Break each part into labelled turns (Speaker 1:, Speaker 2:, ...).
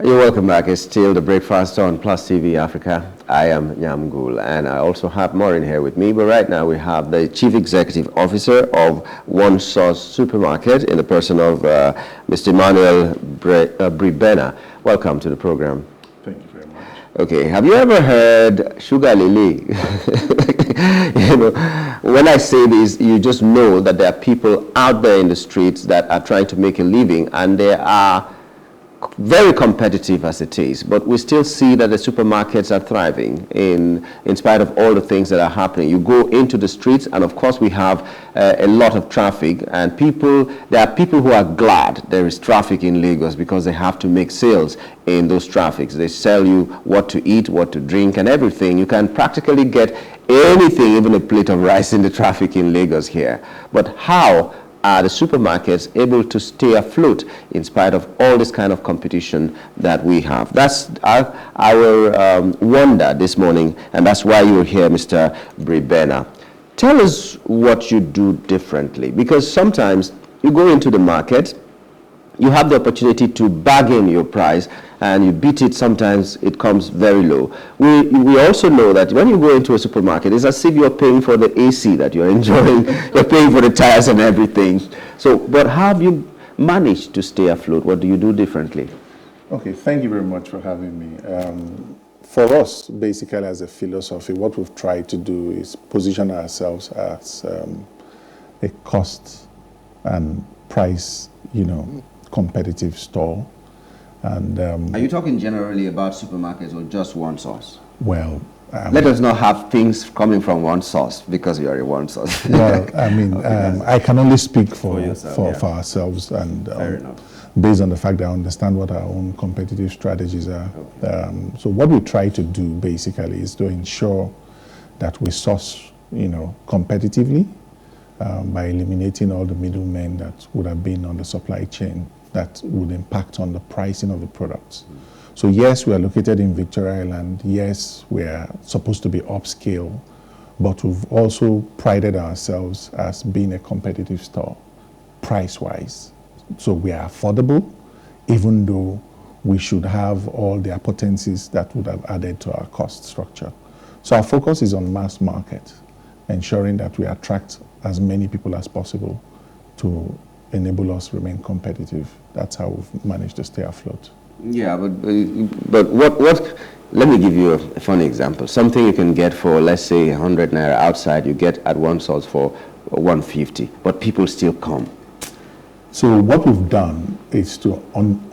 Speaker 1: You're welcome back. It's still the breakfast on Plus TV Africa. I am Nyamgul, and I also have Maureen here with me. But right now we have the Chief Executive Officer of One Source Supermarket in the person of Mr. Emmanuel Bribena. Welcome to the program.
Speaker 2: Thank you very much.
Speaker 1: Okay, have you ever heard sugar lily? You know, when I say this, you just know that there are people out there in the streets that are trying to make a living, and they are very competitive as it is, but we still see that the supermarkets are thriving in spite of all the things that are happening. You go into the streets, and of course we have a lot of traffic, and there are people who are glad there is traffic in Lagos because they have to make sales in those traffics. They sell you what to eat, what to drink, and everything. You can practically get anything, even a plate of rice in the traffic in Lagos here. But how are the supermarkets able to stay afloat in spite of all this kind of competition that we have? That's our wonder this morning, and that's why you're here, Mr. Bribena. Tell us what you do differently, because sometimes you go into the market, you have the opportunity to bargain your price, and you beat it. Sometimes it comes very low. We also know that when you go into a supermarket, it's as if you're paying for the AC that you're enjoying. You're paying for the tires and everything. So, but how have you managed to stay afloat? What do you do differently?
Speaker 2: Okay, thank you very much for having me. For us, basically as a philosophy, what we've tried to do is position ourselves as a cost and price, competitive store. And
Speaker 1: are you talking generally about supermarkets or just One Source?
Speaker 2: Well,
Speaker 1: let us not have things coming from One Source because you are a One Source.
Speaker 2: Well, I mean,
Speaker 1: okay,
Speaker 2: I can only speak for ourselves, and
Speaker 1: fair enough,
Speaker 2: based on the fact that I understand what our own competitive strategies are. Okay. So what we try to do basically is to ensure that we source, competitively by eliminating all the middlemen that would have been on the supply chain that would impact on the pricing of the products. So yes, we are located in Victoria Island. Yes, we are supposed to be upscale, but we've also prided ourselves as being a competitive store, price-wise. So we are affordable, even though we should have all the potencies that would have added to our cost structure. So our focus is on mass market, ensuring that we attract as many people as possible to enable us to remain competitive. That's how we've managed to stay afloat.
Speaker 1: Yeah, but what? Let me give you a funny example. Something you can get for, let's say, 100 naira outside, you get at One Source for 150, but people still come.
Speaker 2: So what we've done is to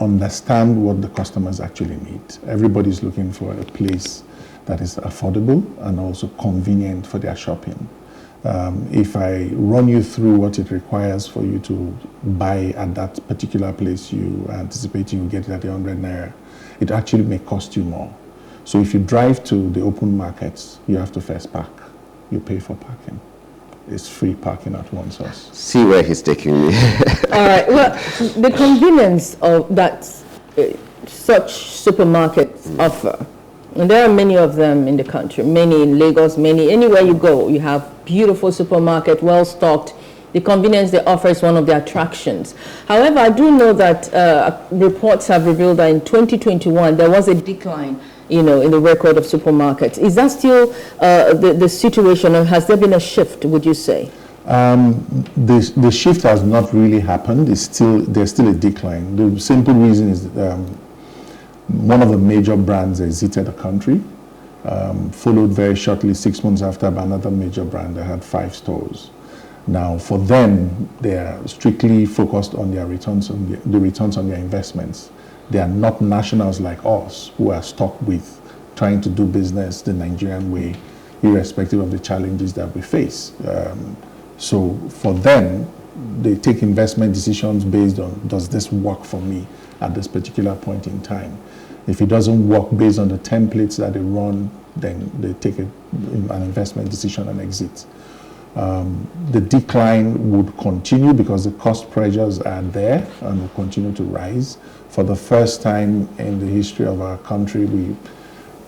Speaker 2: understand what the customers actually need. Everybody's looking for a place that is affordable and also convenient for their shopping. If I run you through what it requires for you to buy at that particular place you are anticipating you get it at 100 naira, it actually may cost you more. So if you drive to the open markets, you have to first park. You pay for parking. It's free parking at One Source.
Speaker 1: See where he's taking me.
Speaker 3: All right. Well, the convenience of that such supermarkets offer, and there are many of them in the country, many in Lagos, many anywhere you go, you have beautiful supermarket, well stocked. The convenience they offer is one of the attractions. However, I do know that reports have revealed that in 2021 there was a decline, in the record of supermarkets. Is that still the situation, or has there been a shift, would you say?
Speaker 2: The shift has not really happened. There's still a decline. The simple reason is one of the major brands exited the country, followed very shortly, 6 months after, by another major brand that had 5 stores. Now, for them, they are strictly focused on their returns on the returns on their investments. They are not nationals like us who are stuck with trying to do business the Nigerian way, irrespective of the challenges that we face. So for them, they take investment decisions based on, does this work for me at this particular point in time? If it doesn't work based on the templates that they run, then they take an investment decision and exit. The decline would continue because the cost pressures are there and will continue to rise. For the first time in the history of our country, we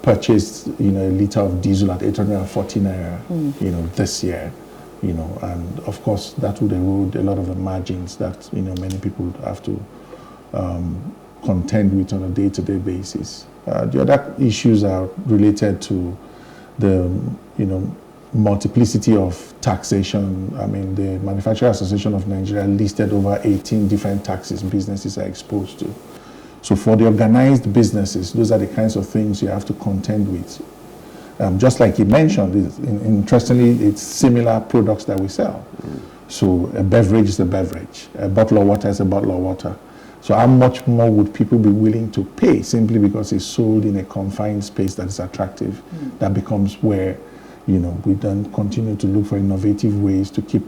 Speaker 2: purchased a liter of diesel at 840 naira, this year. And of course that would erode a lot of the margins that many people would have to contend with on a day-to-day basis. The other issues are related to the, multiplicity of taxation. I mean, the Manufacturing Association of Nigeria listed over 18 different taxes businesses are exposed to. So for the organized businesses, those are the kinds of things you have to contend with. Just like you mentioned, interestingly, it's similar products that we sell. So a beverage is a beverage. A bottle of water is a bottle of water. So how much more would people be willing to pay simply because it's sold in a confined space that is attractive? That becomes where, we then continue to look for innovative ways to keep,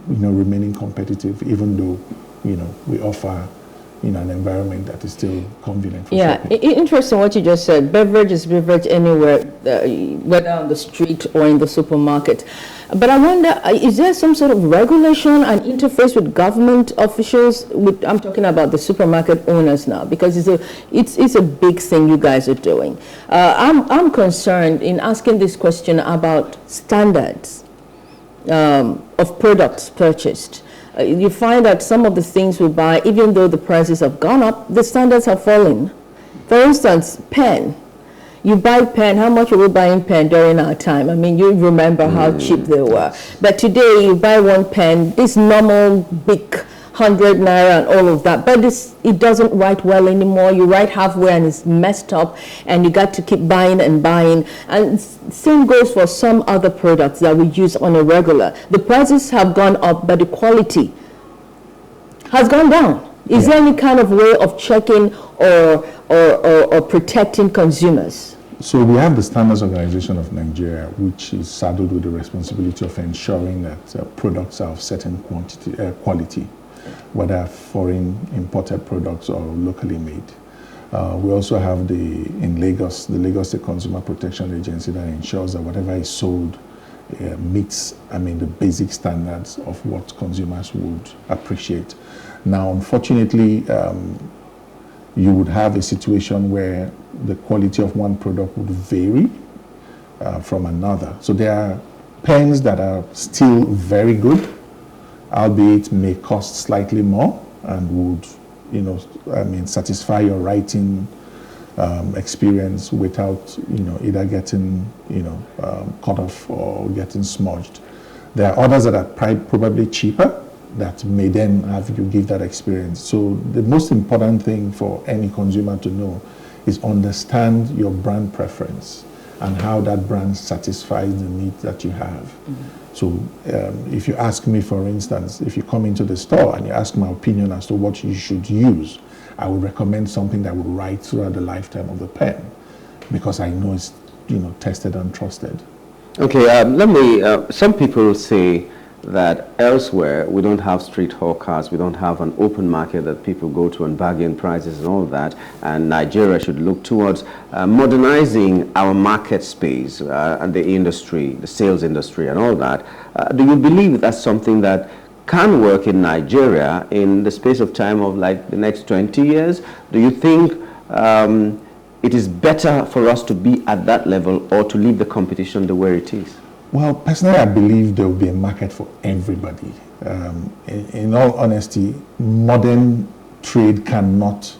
Speaker 2: remaining competitive, even though, we offer in an environment that is still convenient for shopping.
Speaker 3: Interesting what you just said. Beverage is beverage anywhere, whether on the street or in the supermarket. But I wonder, is there some sort of regulation and interface with government officials? I'm talking about the supermarket owners now, because it's a big thing you guys are doing. I'm concerned in asking this question about standards of products purchased. You find that some of the things we buy, even though the prices have gone up, the standards have fallen. For instance, pen. You buy pen, how much were we buying pen during our time? I mean, you remember how cheap they were. But today, you buy one pen, this normal big 100 naira and all of that, but it doesn't write well anymore. You write halfway and it's messed up, and you got to keep buying and buying. And same goes for some other products that we use on a regular. The prices have gone up, but the quality has gone down. Is there any kind of way of checking or protecting consumers?
Speaker 2: So we have the Standards Organization of Nigeria, which is saddled with the responsibility of ensuring that products are of certain quality, whether foreign imported products or locally made. We also have in Lagos, the Lagos State Consumer Protection Agency that ensures that whatever is sold meets, the basic standards of what consumers would appreciate. Now, unfortunately, you would have a situation where the quality of one product would vary from another. So there are pens that are still very good, albeit may cost slightly more and would, satisfy your writing experience without, either getting, cut off or getting smudged. There are others that are probably cheaper that may then have you give that experience. So the most important thing for any consumer to know is understand your brand preference and how that brand satisfies the needs that you have. So if you ask me, for instance, if you come into the store and you ask my opinion as to what you should use, I would recommend something that will write throughout the lifetime of the pen, because I know it's tested and trusted.
Speaker 1: Okay, some people say that elsewhere we don't have street hawkers, we don't have an open market that people go to and bargain prices and all that, and Nigeria should look towards modernizing our market space and the industry, the sales industry and all that. Do you believe that's something that can work in Nigeria in the space of time of like the next 20 years? Do you think it is better for us to be at that level or to leave the competition the way it is?
Speaker 2: Well, personally, I believe there will be a market for everybody. In all honesty, modern trade cannot,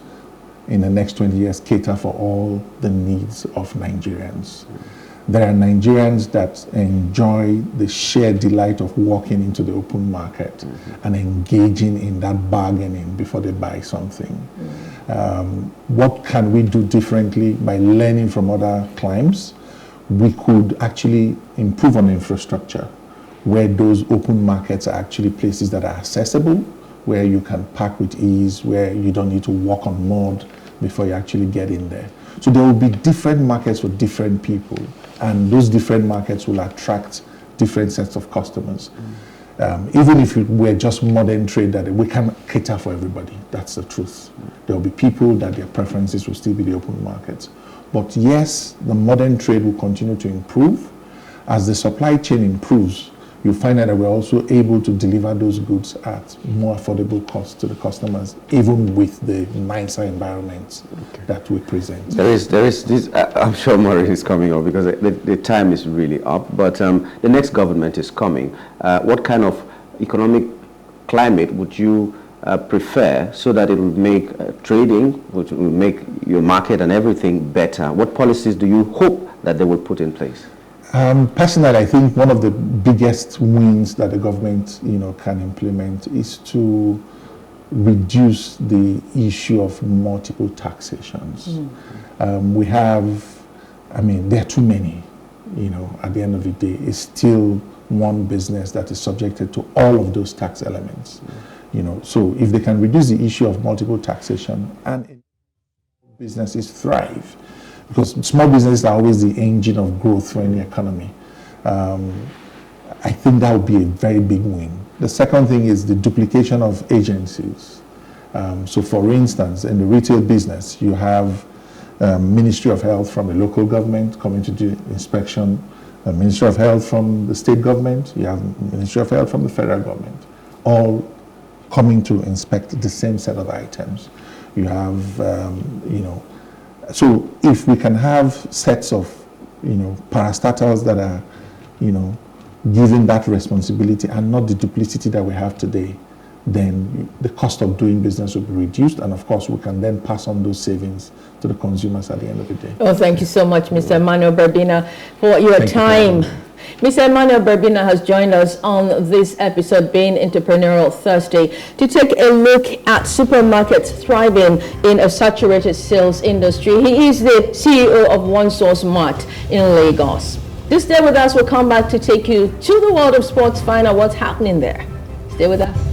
Speaker 2: in the next 20 years, cater for all the needs of Nigerians. There are Nigerians that enjoy the sheer delight of walking into the open market and engaging in that bargaining before they buy something. What can we do differently by learning from other climes? We could actually improve on infrastructure where those open markets are actually places that are accessible, where you can park with ease, where you don't need to walk on mud before you actually get in there. So there will be different markets for different people, and those different markets will attract different sets of customers. Even if we're just modern trade, that we can cater for everybody. That's the truth. There will be people that their preferences will still be the open markets. But yes, the modern trade will continue to improve. As the supply chain improves, you'll find that we're also able to deliver those goods at more affordable costs to the customers, even with the nicer environments that we present.
Speaker 1: There is this, I'm sure Maureen is coming up because the time is really up, but the next government is coming. What kind of economic climate would you prefer so that it will make trading, which will make your market and everything better? What policies do you hope that they will put in place?
Speaker 2: Personally, I think one of the biggest wins that the government, can implement is to reduce the issue of multiple taxations. We have, there are too many, at the end of the day. It's still one business that is subjected to all of those tax elements. So if they can reduce the issue of multiple taxation and businesses thrive, because small businesses are always the engine of growth for any economy. I think that would be a very big win. The second thing is the duplication of agencies. So for instance, in the retail business, you have Ministry of Health from the local government coming to do inspection, Ministry of Health from the state government, you have Ministry of Health from the federal government, all coming to inspect the same set of items. You have, so if we can have sets of, parastatals that are, given that responsibility and not the duplicity that we have today, then the cost of doing business will be reduced, and of course we can then pass on those savings to the consumers at the end of the day.
Speaker 3: Oh, thank you so much, Mr. Emmanuel Bribena, for your time. Mr. Emmanuel Bribena has joined us on this episode, being Entrepreneurial Thursday, to take a look at supermarkets thriving in a saturated sales industry. He is the CEO of One Source Mart in Lagos. This Stay With Us will come back to take you to the world of sports, find out what's happening there. Stay with us.